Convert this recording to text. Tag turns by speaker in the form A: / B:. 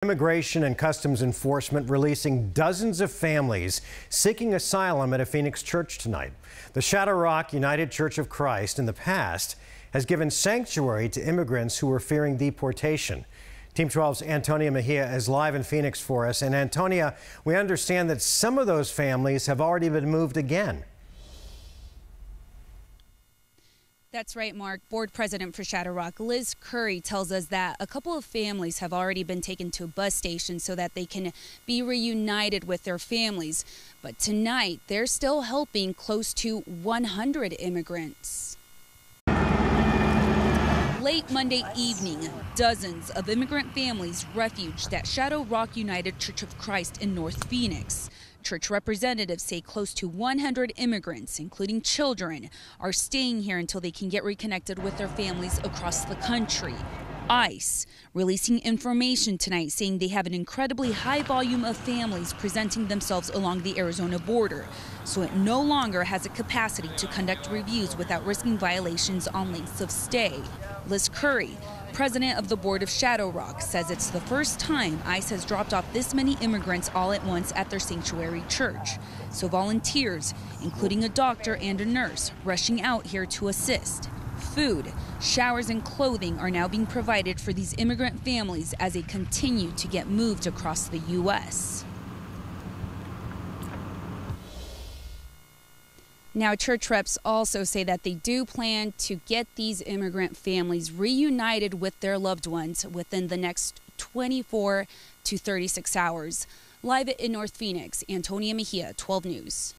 A: Immigration and Customs Enforcement releasing dozens of families seeking asylum at a Phoenix church tonight. The Shadow Rock United Church of Christ in the past has given sanctuary to immigrants who were fearing deportation. Team 12's Antonia Mejia is live in Phoenix for us. And Antonia, we understand that some of those families have already been moved again.
B: That's right, Mark. Board President for Shadow Rock, Liz Curry, tells us that a couple of families have already been taken to a bus station so that they can be reunited with their families. But tonight, they're still helping close to 100 immigrants. Late Monday evening, dozens of immigrant families refuged at Shadow Rock United Church of Christ in North Phoenix. Church representatives say close to 100 immigrants, including children, are staying here until they can get reconnected with their families across the country. ICE releasing information tonight saying they have an incredibly high volume of families presenting themselves along the Arizona border, so it no longer has a capacity to conduct reviews without risking violations on lengths of stay. Liz Curry, president of the board of Shadow Rock, says it's the first time ICE has dropped off this many immigrants all at once at their sanctuary church. So volunteers, including a doctor and a nurse, rushing out here to assist. Food, showers, and clothing are now being provided for these immigrant families as they continue to get moved across the U.S. Now, church reps also say that they do plan to get these immigrant families reunited with their loved ones within the next 24 to 36 hours. Live in North Phoenix, Antonia Mejia, 12 News.